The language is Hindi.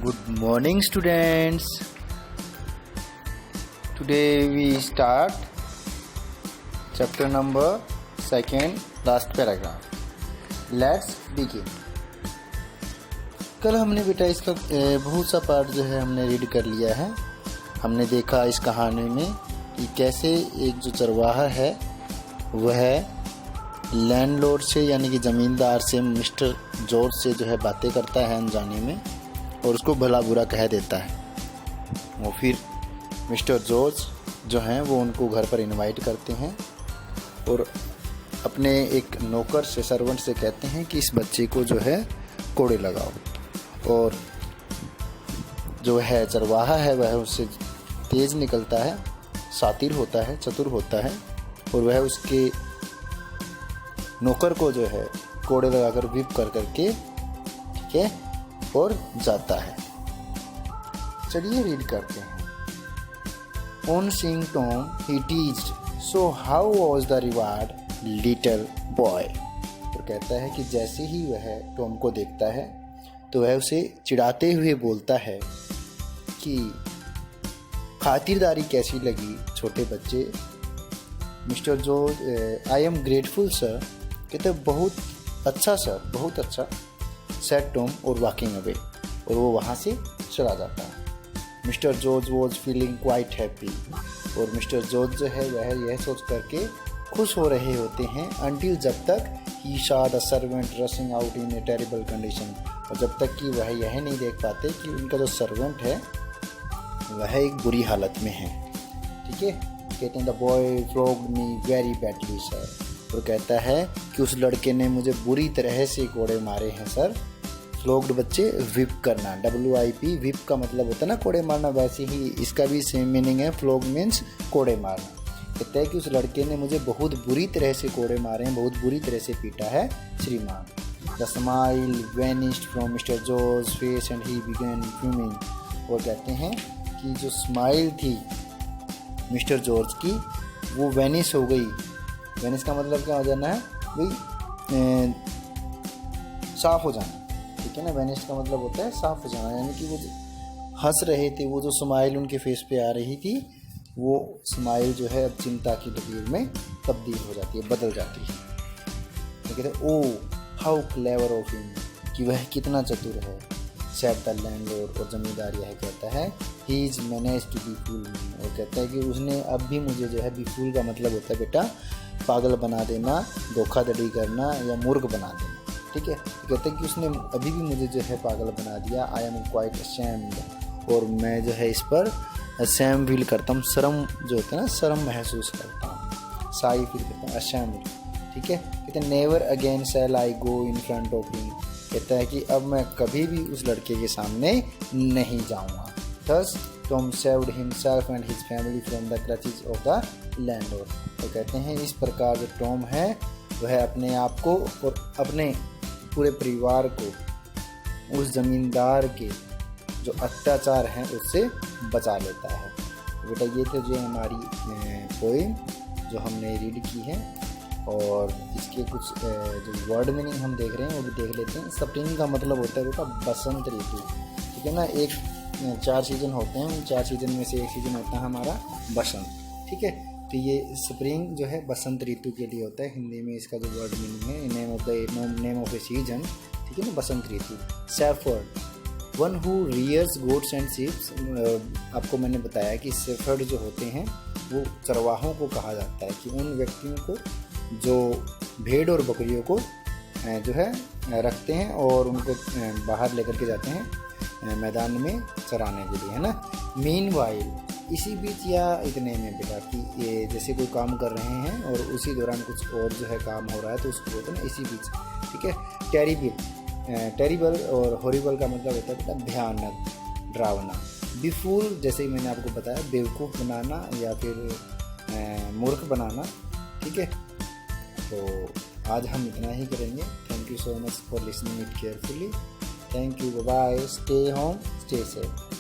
Good morning, students. Today we start chapter number 2, last paragraph. Let's begin. कल हमने बेटा इसका बहुत सा पार्ट जो है हमने रीड कर लिया है। हमने देखा इस कहानी में कि कैसे एक जो चरवाहा है वह लैंडलॉर्ड से यानी कि ज़मींदार से मिस्टर जॉर्ज से जो है बातें करता है अनजाने में और उसको भला बुरा कह देता है। और फिर मिस्टर जॉर्ज जो हैं वो उनको घर पर इनवाइट करते हैं और अपने एक नौकर से सर्वेंट से कहते हैं कि इस बच्चे को जो है कोड़े लगाओ। और जो है चरवाहा है वह उससे तेज़ निकलता है, शातिर होता है, चतुर होता है और वह उसके नौकर को जो है कोड़े लगाकर व्हिप कर करके ठीक है और जाता है। चलिए रीड करते हैं। On seeing Tom, he teased, "So how was the reward, little boy?" तो कहता है कि जैसे ही वह टॉम को देखता है तो वह उसे चिढ़ाते हुए बोलता है कि खातिरदारी कैसी लगी छोटे बच्चे। Mister George, "I am grateful sir." कहते बहुत अच्छा सर, बहुत अच्छा, सेड टॉम और वॉकिंग अवे, और वो वहाँ से चला जाता है। Mister George was feeling quite happy, और मिस्टर जॉर्ज जो है वह यह सोच करके खुश हो रहे होते हैं अनटिल जब तक he saw the servant rushing out in A terrible condition, और जब तक कि वह यह नहीं देख पाते कि उनका जो सर्वेंट है वह एक बुरी हालत में है। ठीक है, कहते हैं the boy flogged me very badly sir, और कहता है कि उस लड़के ने मुझे बुरी तरह से कोड़े मारे हैं सर। फ्लॉग्ड बच्चे व्हिप करना, WIP, व्हिप का मतलब होता है ना कोड़े मारना, वैसे ही इसका भी सेम मीनिंग है। फ्लॉग मीन्स कोड़े मारना। कहता है कि उस लड़के ने मुझे बहुत बुरी तरह से कोड़े मारे हैं, बहुत बुरी तरह से पीटा है श्रीमान। The smile vanished from mister George face and he began fuming, और कहते हैं कि जो स्माइल थी मिस्टर जॉर्ज की वो वैनिश हो गई। वैनिश का मतलब क्या हो जाना है भाई, साफ हो जाना। ठीक है ना, वैनिश का मतलब होता है साफ हो जाना, यानी कि वो हंस रहे थे, वो जो स्माइल उनके फेस पे आ रही थी वो स्माइल जो है अब चिंता की लकीर में तब्दील हो जाती है, बदल जाती है। तो कहते हैं ओ हाउ क्लेवर ऑफ हिम, कि वह कितना चतुर है। सेड द लैंडलॉर्ड, और जमींदार यह कहता है he is manage to be fool, और कहता है कि उसने अब भी मुझे जो है, बी फूल का मतलब होता है बेटा पागल बना देना, धोखाधड़ी करना या मूर्ख बना देना। ठीक है, तो कहते हैं कि उसने अभी भी मुझे जो है पागल बना दिया। आई एम क्वाइट अशेम्ड, और मैं जो है इस पर अशेम फील करता हूँ, शर्म जो होता है ना, शर्म महसूस करता हूँ, साई फील करता हूँ, अशेम्ड। ठीक है, कहते हैं never again shall I go in front of him, कहता है कि अब मैं कभी भी उस लड़के के सामने नहीं जाऊँगा। Thus Tom saved himself and his family from the clutches of the landlord, तो कहते हैं इस प्रकार जो टॉम है वह अपने आप को और अपने पूरे परिवार को उस ज़मींदार के जो अत्याचार हैं उससे बचा लेता है। बेटा ये थे जो हमारी पोएम जो हमने रीड की है, और इसके कुछ जो वर्ड मीनिंग हम देख रहे हैं वो भी देख लेते हैं। स्प्रिंग का मतलब होता है बेटा बसंत ऋतु। ठीक है ना, 4 सीज़न होते हैं, उन 4 सीज़न में से एक सीज़न होता है हमारा बसंत। ठीक है, तो ये स्प्रिंग जो है बसंत ऋतु के लिए होता है। हिंदी में इसका जो वर्ड मीनिंग है नेम ऑफ ए सीजन। ठीक है ना, बसंत ऋतु। Shepherd, one who rears goats and sheeps, आपको मैंने बताया कि शेफर्ड जो होते हैं वो चरवाहों को कहा जाता है, कि उन व्यक्तियों को जो भेड़ और बकरियों को जो है रखते हैं और उनको बाहर लेकर के जाते हैं मैदान में चराने के लिए, है ना। मीनवाइल, इसी बीच या इतने में बेटा कि ये जैसे कोई काम कर रहे हैं और उसी दौरान कुछ और जो है काम हो रहा है तो उसको बोलते हैं ना इसी बीच। ठीक है, टेरिबल और हॉरिबल का मतलब होता है बेटा भयानक, डरावना। बिफूल, जैसे ही मैंने आपको बताया, बेवकूफ़ बनाना या फिर मूर्ख बनाना। ठीक है, तो आज हम इतना ही करेंगे। Thank you so much for listening it carefully. Thank you, bye bye, stay home, stay safe.